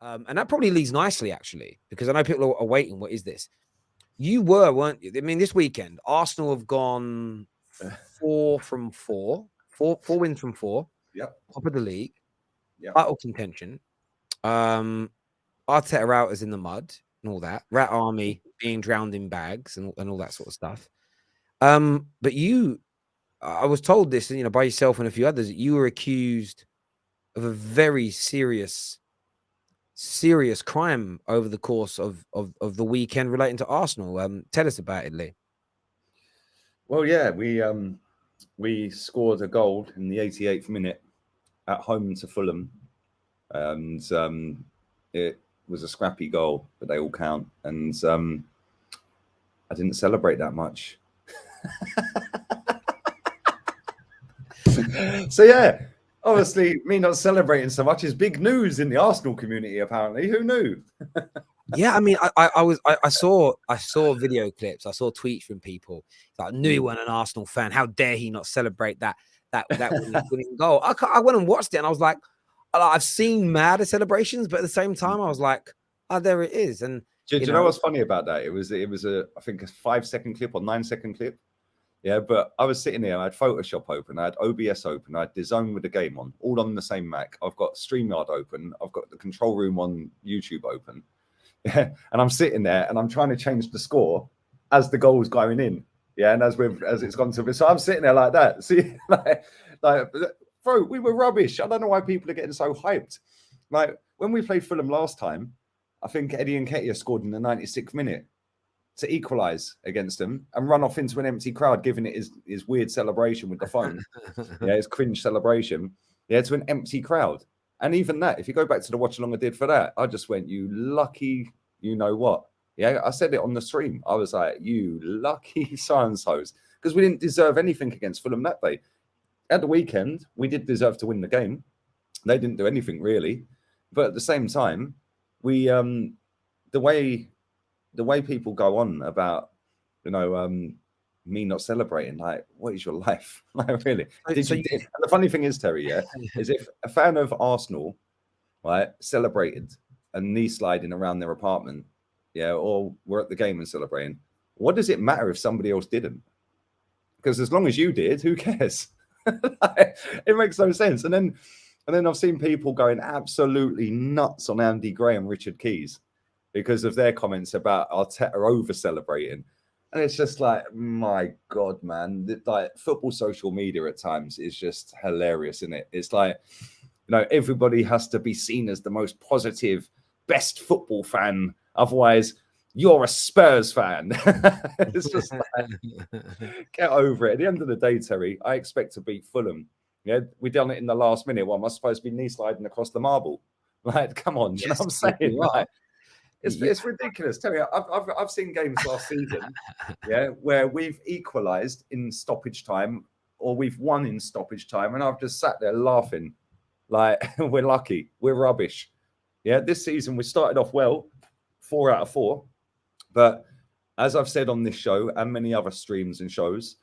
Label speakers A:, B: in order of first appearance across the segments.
A: And that probably leads nicely, actually, because I know people are waiting. What is this? You weren't you? I mean, this weekend, Arsenal have gone 4 wins from 4.
B: Yep.
A: Top of the league.
B: Yep.
A: Title contention. Arteta out is in the mud and all that. Rat Army being drowned in bags and all that sort of stuff. But I was told this, by yourself and a few others, you were accused of a very serious crime over the course of the weekend relating to Arsenal. Tell us about it, Lee.
B: Well, yeah, we scored a goal in the 88th minute at home to Fulham, and it was a scrappy goal, but they all count. And I didn't celebrate that much. So yeah, obviously, me not celebrating so much is big news in the Arsenal community. Apparently, who knew?
A: Yeah, I mean, I saw video clips, I saw tweets from people like, knew he wasn't an Arsenal fan. How dare he not celebrate that winning goal? I went and watched it, and I was like, I've seen madder celebrations, but at the same time, I was like, oh, there it is. And
B: do you know what's funny about that? It was I think a 5-second clip or 9-second clip. Yeah, but I was sitting there, I had Photoshop open, I had OBS open, I had DAZN with the game on, all on the same Mac. I've got StreamYard open, I've got the control room on YouTube open. Yeah, and I'm sitting there and I'm trying to change the score as the goal's going in. Yeah, and as it's gone to, so I'm sitting there like that. See, like, bro, we were rubbish. I don't know why people are getting so hyped. Like when we played Fulham last time, I think Eddie Nketiah scored in the 96th minute to equalise against them and run off into an empty crowd, giving it his weird celebration with the phone. Yeah, his cringe celebration. Yeah, to an empty crowd. And even that, if you go back to the watch along I did for that, I just went, you lucky, you know what? Yeah, I said it on the stream. I was like, you lucky so-and-sos. Because we didn't deserve anything against Fulham that day. At the weekend, we did deserve to win the game. They didn't do anything really. But at the same time, we the way people go on about, me not celebrating, like, what is your life? Like, really? And the funny thing is, Terry, yeah, is if a fan of Arsenal, right, celebrated and knee sliding around their apartment, yeah, or we're at the game and celebrating, what does it matter if somebody else didn't? Because as long as you did, who cares? It makes no sense. And then I've seen people going absolutely nuts on Andy Gray and Richard Keys because of their comments about Arteta over celebrating. And it's just like, my God, man, like football social media at times is just hilarious, isn't it? It's like, everybody has to be seen as the most positive, best football fan. Otherwise, you're a Spurs fan. It's just like, get over it. At the end of the day, Terry, I expect to beat Fulham. Yeah, we done it in the last minute. Well, am I supposed to be knee sliding across the marble? Like, come on, you know what I'm saying? Like, it's ridiculous. Terry, I've seen games last season, yeah, where we've equalised in stoppage time or we've won in stoppage time, and I've just sat there laughing, like we're lucky, we're rubbish. Yeah, this season we started off well, 4 out of 4, but as I've said on this show and many other streams and shows,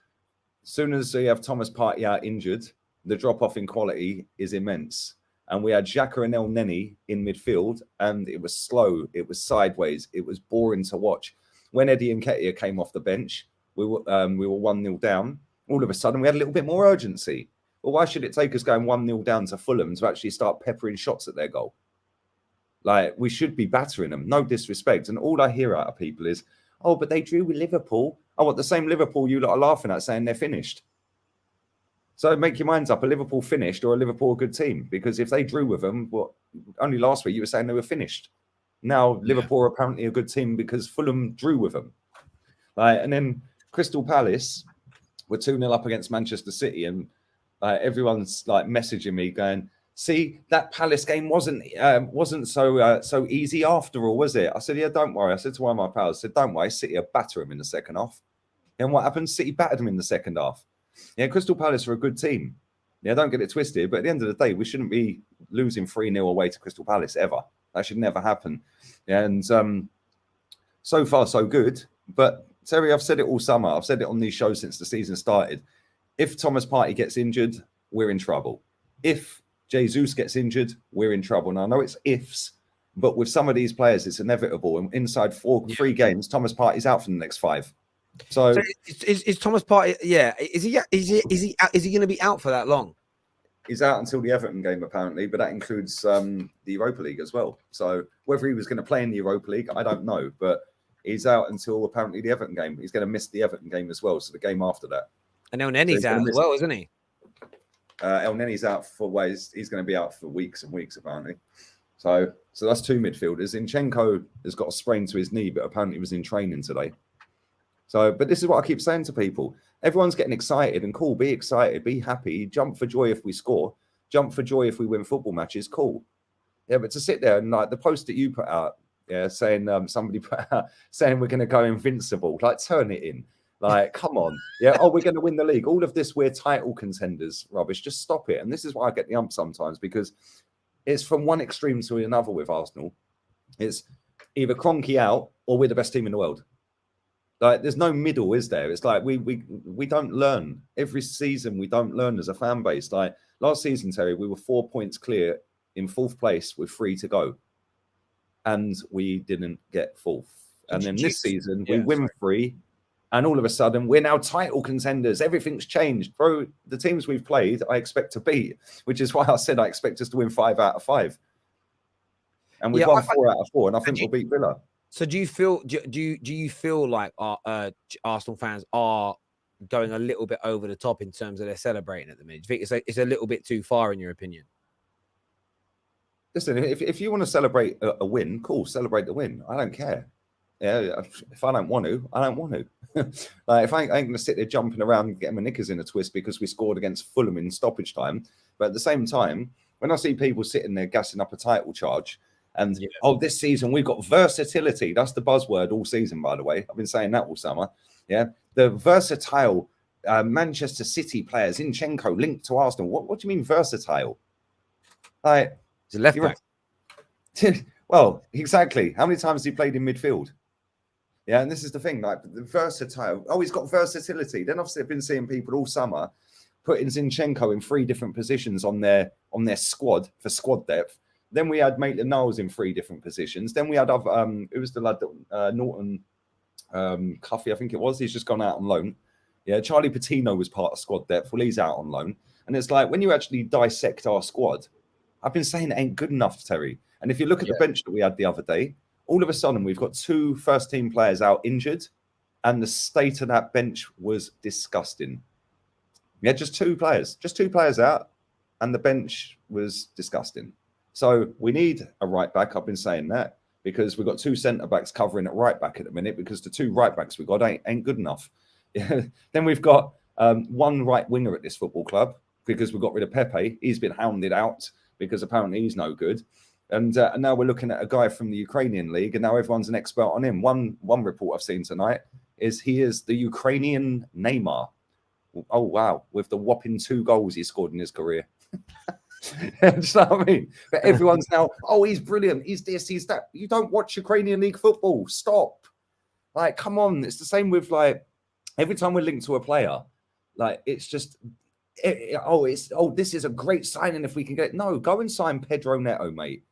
B: as soon as we have Thomas Partey out injured, the drop off in quality is immense. And we had Xhaka and El Neni in midfield, and it was slow. It was sideways. It was boring to watch. When Eddie Nketiah came off the bench, we were 1-0 down. All of a sudden, we had a little bit more urgency. Well, why should it take us going 1-0 down to Fulham to actually start peppering shots at their goal? Like, we should be battering them. No disrespect. And all I hear out of people is, oh, but they drew with Liverpool. I want the same Liverpool you lot are laughing at saying they're finished. So make your minds up, a Liverpool finished or a Liverpool good team? Because if they drew with them, only last week you were saying they were finished. Now Liverpool are apparently a good team because Fulham drew with them. And then Crystal Palace were 2-0 up against Manchester City, and everyone's like messaging me going, see, that Palace game wasn't so easy after all, was it? I said, yeah, don't worry. I said to one of my pals, I said, don't worry, City will batter them in the second half. And what happened? City battered them in the second half. Yeah, Crystal Palace are a good team. Yeah, don't get it twisted. But at the end of the day, we shouldn't be losing 3-0 away to Crystal Palace ever. That should never happen. Yeah, and so far, so good. But Terry, I've said it all summer. I've said it on these shows since the season started. If Thomas Partey gets injured, we're in trouble. If Jesus gets injured, we're in trouble. Now, I know it's ifs, But with some of these players, it's inevitable. And inside 3 games, Thomas Partey's out for the next 5. So
A: is Thomas Partey? Yeah, is he going to be out for that long?
B: He's out until the Everton game, apparently, but that includes the Europa League as well. So whether he was going to play in the Europa League, I don't know. But he's out until apparently the Everton game. He's going to miss the Everton game as well, so the game after that.
A: And Elneny's out as well, isn't he?
B: Elneny's out for ways. He's going to be out for weeks and weeks, apparently. So that's 2 midfielders. Zinchenko has got a sprain to his knee, but apparently he was in training today. So, but this is what I keep saying to people. Everyone's getting excited and cool. Be excited, be happy, jump for joy if we score, jump for joy if we win football matches. Cool. Yeah, but to sit there and like the post that you put out, yeah, saying somebody put out saying we're going to go invincible, like turn it in. Like, come on. Yeah. Oh, we're going to win the league. All of this, we're title contenders rubbish. Just stop it. And this is why I get the ump sometimes, because it's from one extreme to another with Arsenal. It's either Kroenke out or we're the best team in the world. Like, there's no middle, is there? It's like we don't learn. Every season we don't learn as a fan base. Like last season, Terry, we were 4 points clear in 4th place with 3 to go. And we didn't get 4th. And then this season, we win 3. And all of a sudden, we're now title contenders. Everything's changed. Bro, the teams we've played, I expect to beat, which is why I said I expect us to win 5 out of 5. And we've won 4 out of 4, and I think we'll beat Villa.
A: So do you feel like Arsenal fans are going a little bit over the top in terms of their celebrating at the minute? Do you think it's a little bit too far in your opinion?
B: Listen, if you want to celebrate a win, cool, celebrate the win. I don't care. Yeah, if I don't want to, I don't want to. Like if I ain't going to sit there jumping around and getting my knickers in a twist because we scored against Fulham in stoppage time. But at the same time, when I see people sitting there gassing up a title charge, and this season we've got versatility. That's the buzzword all season, by the way. I've been saying that all summer. Yeah, the versatile Manchester City players, Zinchenko linked to Arsenal. What do you mean versatile? Like,
A: he's a left back.
B: Well, exactly. How many times has he played in midfield? Yeah, and this is the thing. Like the versatile. Oh, he's got versatility. Then obviously I've been seeing people all summer putting Zinchenko in 3 different positions on their squad for squad depth. Then we had Maitland-Niles in 3 different positions. Then we had who was the lad that Norton Cuffy, I think it was. He's just gone out on loan. Yeah, Charlie Patino was part of squad depth. Well, he's out on loan. And it's like when you actually dissect our squad, I've been saying it ain't good enough, Terry. And if you look at the bench that we had the other day, all of a sudden we've got 2 first-team players out injured, and the state of that bench was disgusting. We had just 2 players out, and the bench was disgusting. So we need a right back. I've been saying that because we've got 2 centre backs covering at right back at the minute because the 2 right backs we got ain't good enough. Then we've got 1 right winger at this football club because we got rid of Pepe. He's been hounded out because apparently he's no good. And now we're looking at a guy from the Ukrainian league, and now everyone's an expert on him. One report I've seen tonight is he is the Ukrainian Neymar. Oh, wow. With the whopping 2 goals he scored in his career. Do you know what I mean? But everyone's now, oh, he's brilliant. He's this, he's that. You don't watch Ukrainian league football. Stop. Like, come on. It's the same with, like, every time we're linked to a player, like, it's just, this is a great signing if we can get it. No, go and sign Pedro Neto, mate.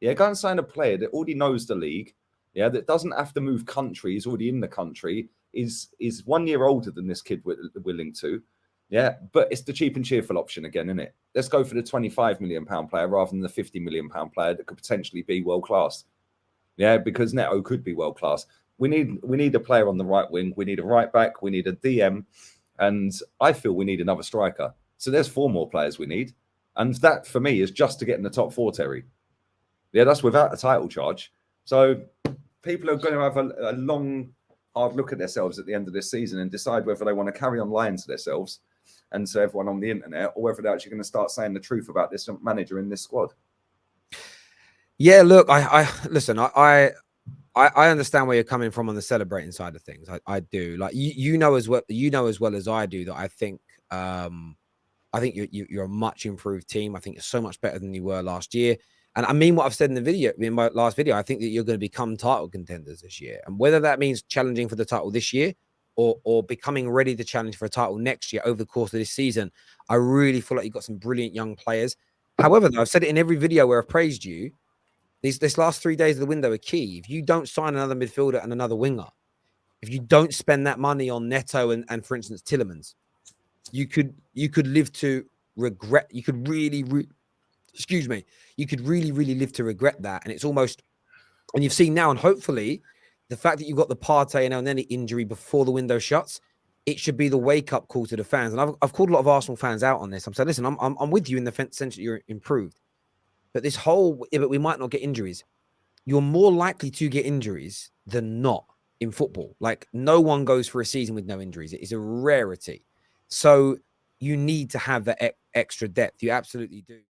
B: Yeah, go and sign a player that already knows the league. Yeah, that doesn't have to move country. He's already in the country. Is 1 year older than this kid we're linked to. Yeah, but it's the cheap and cheerful option again, isn't it? Let's go for the £25 million player rather than the £50 million player that could potentially be world class. Yeah, because Neto could be world class. We need a player on the right wing. We need a right back. We need a DM, and I feel we need another striker. So there's 4 more players we need, and that for me is just to get in the top 4, Terry. Yeah, that's without a title charge. So people are going to have a long, hard look at themselves at the end of this season and decide whether they want to carry on lying to themselves and to everyone on the internet, or whether they're actually going to start saying the truth about this manager in this squad.
A: Yeah, look, I listen, I understand where you're coming from on the celebrating side of things. I do. Like you know as well as I do that I think you're a much improved team. I think you're so much better than you were last year. And I mean what I've said in my last video. I think that you're going to become title contenders this year. And whether that means challenging for the title this year or becoming ready to challenge for a title next year over the course of this season, I really feel like you've got some brilliant young players. However, though, I've said it in every video where I've praised you, This last 3 days of the window are key. If you don't sign another midfielder and another winger, if you don't spend that money on Neto and for instance Tillemans, you could live to regret. You could really excuse me. You could really live to regret that. And it's almost, and you've seen now, and hopefully the fact that you've got the Partey and El Neni injury before the window shuts, it should be the wake-up call to the fans. And I've called a lot of Arsenal fans out on this. I'm saying, listen, I'm with you in the sense that you're improved. But this whole, but we might not get injuries. You're more likely to get injuries than not in football. Like, no one goes for a season with no injuries. It is a rarity. So you need to have that extra depth. You absolutely do.